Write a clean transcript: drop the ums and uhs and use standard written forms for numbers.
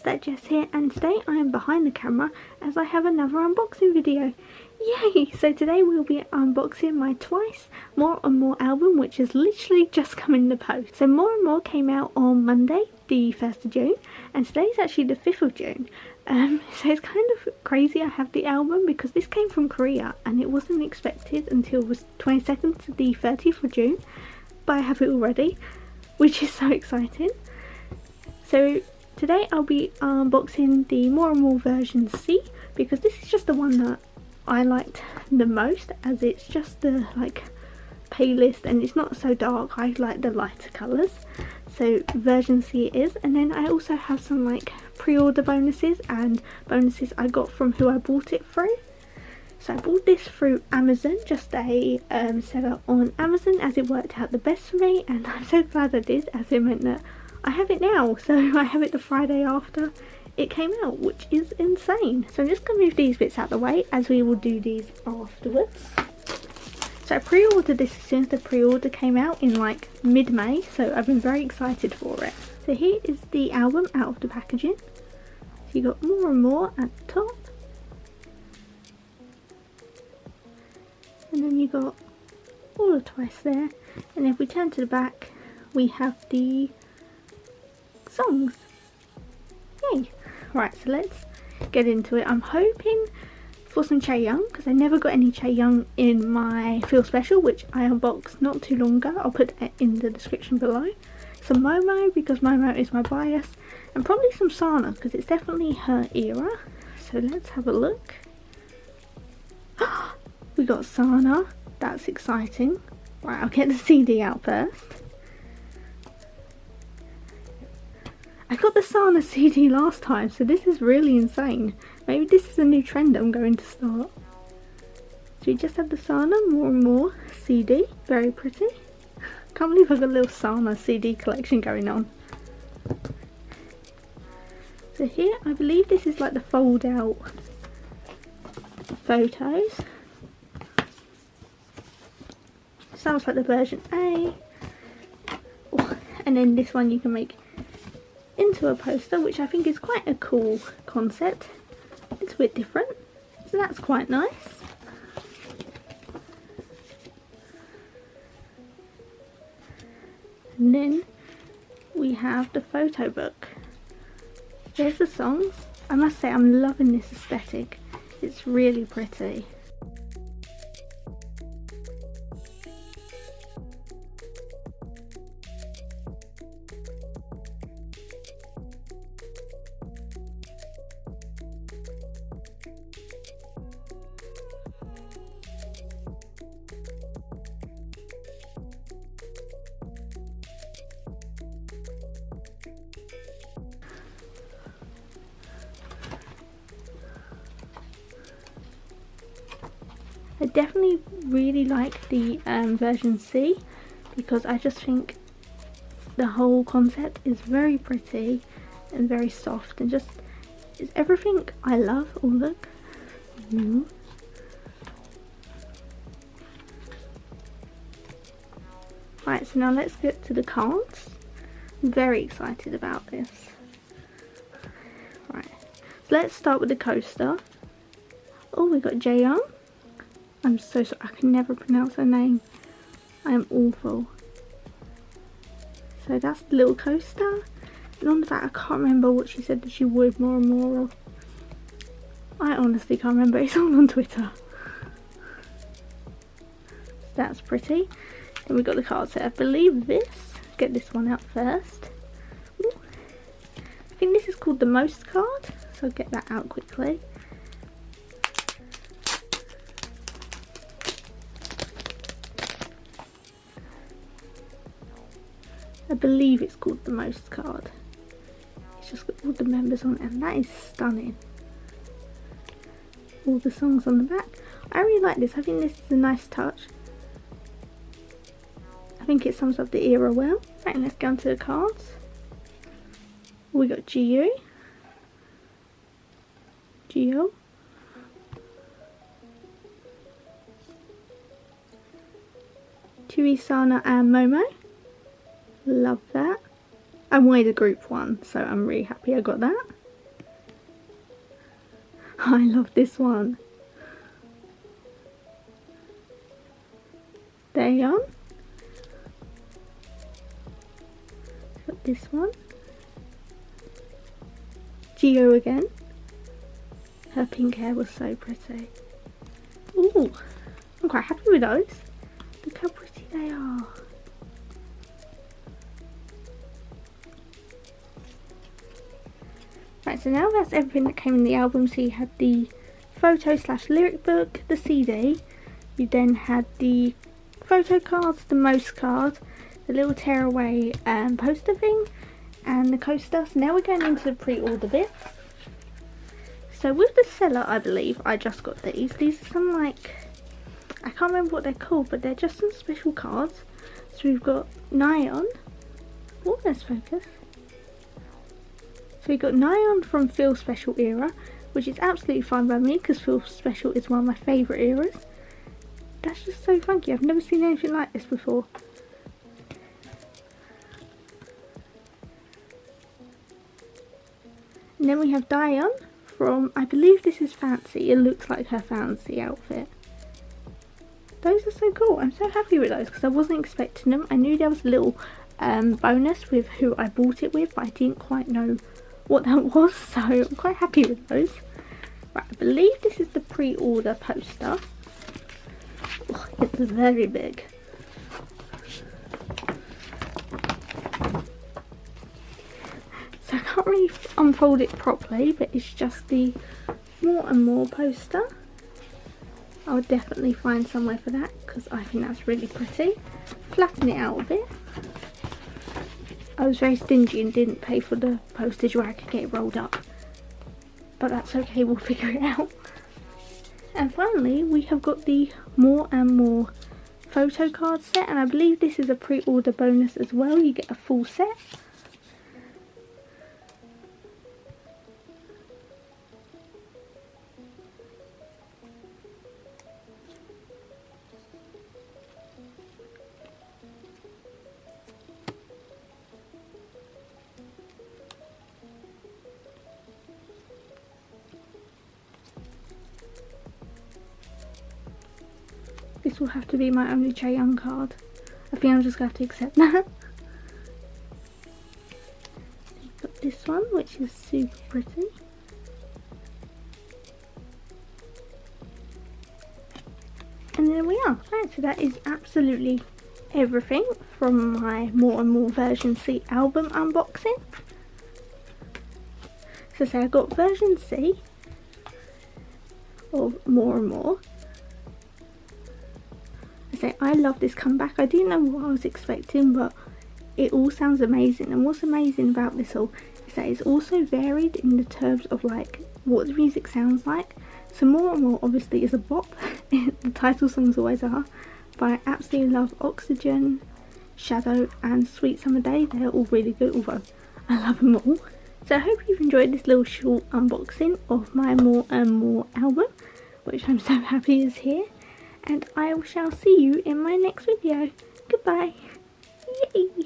That Jess here, and today I am behind the camera as I have another unboxing video. Yay! So today we'll be unboxing my Twice More and More album, which has literally just come in the post. So More and More came out on Monday, the 1st of June, and today's actually the 5th of June. So it's kind of crazy I have the album because this came from Korea and it wasn't expected until it was 22nd to the 30th of June, but I have it already, which is so exciting. So today I'll be unboxing the More and More version C, because this is just the one that I liked the most, as it's just the playlist and it's not so dark. I like the lighter colours, so version C it is. And then I also have some pre-order bonuses and bonuses I got from who I bought it through. So I bought this through Amazon, just a seller on Amazon, as it worked out the best for me, and I'm so glad I did, as it meant that I have it now. So I have it the Friday after it came out, which is insane. So I'm just going to move these bits out of the way, as we will do these afterwards. So I pre-ordered this as soon as the pre-order came out in mid-May, so I've been very excited for it. So here is the album out of the packaging. So you got More and More at the top, and then you got all the Twice there, and if we turn to the back we have the songs. Yay! Right, so let's get into it. I'm hoping for some Chaeyoung, because I never got any Chaeyoung in my Feel Special, which I unboxed not too long ago. I'll put it in the description below. Some Momo, because Momo is my bias, and probably some Sana, because it's definitely her era. So let's have a look. We got Sana, that's exciting. Right, I'll get the CD out first. I got the Sana CD last time, so this is really insane. Maybe this is a new trend I'm going to start. So we just had the Sana More and More CD, very pretty. Can't believe I've got a little Sana CD collection going on. So here, I believe this is the fold out photos. Sounds like the version A. Oh, and then this one you can make into a poster, which I think is quite a cool concept. It's a bit different, so that's quite nice. And then we have the photo book. There's the songs. I must say I'm loving this aesthetic. It's really pretty. I definitely really like the version C, because I just think the whole concept is very pretty and very soft and just is everything I love. Oh look. Right, so now let's get to the cards. I'm very excited about this. Right, so let's start with the coaster. Oh, we got Jaeyoung. I'm so sorry, I can never pronounce her name. I am awful. So that's the little coaster. And on the back, I can't remember what she said that she would more and more of. I honestly can't remember, it's all on Twitter. That's pretty. Then we got the card set. I believe this, get this one out first. Ooh. I think this is called the Most card, so I'll get that out quickly. I believe it's called the Most card. It's just got all the members on it, and that is stunning. All the songs on the back. I really like this. I think this is a nice touch. I think it sums up the era well. Right, let's go on to the cards. We got Gio, Tui, Sana and Momo. Love that. I wanted a group one, so I'm really happy I got that. I love this one. Daeyeon. Got this one. Geo again. Her pink hair was so pretty. Ooh, I'm quite happy with those. Look how pretty they are. Right, so now that's everything that came in the album. So you had the photo / lyric book, the CD. You then had the photo cards, the most card, the little tearaway poster thing, and the coaster. So now we're going into the pre-order bit. So with the seller, I believe I just got these. These are some, like, I can't remember what they're called, but they're just some special cards. So we've got Nyan. Oh, let's focus. So we've got Nyan from Feel Special era, which is absolutely fine by me because Feel Special is one of my favourite eras. That's just so funky. I've never seen anything like this before. And then we have Daeyeon from, I believe this is Fancy. It looks like her Fancy outfit. Those are so cool. I'm so happy with those because I wasn't expecting them. I knew there was a little bonus with who I bought it with, but I didn't quite know what that was, so I'm quite happy with those. Right, I believe this is the pre-order poster. Oh, it's very big. So I can't really unfold it properly, but it's just the More and More poster. I'll definitely find somewhere for that because I think that's really pretty. Flatten it out a bit. I was very stingy and didn't pay for the postage where I could get it rolled up. But that's okay, we'll figure it out. And finally, we have got the More and More photo card set. And I believe this is a pre-order bonus as well. You get a full set. This will have to be my only Chaeyoung card. I think I'm just going to have to accept that. You've got this one, which is super pretty. And there we are. Right, so that is absolutely everything from my More and More version C album unboxing. So say I got version C of More and More. I love this comeback. I didn't know what I was expecting, but it all sounds amazing. And what's amazing about this all is that it's also varied in the terms of like what the music sounds like. So More and More obviously is a bop. The title songs always are, but I absolutely love Oxygen, Shadow and Sweet Summer Day. They're all really good, although I love them all. So I hope you've enjoyed this little short unboxing of my More and More album, which I'm so happy is here. And I shall see you in my next video. Goodbye. Yay!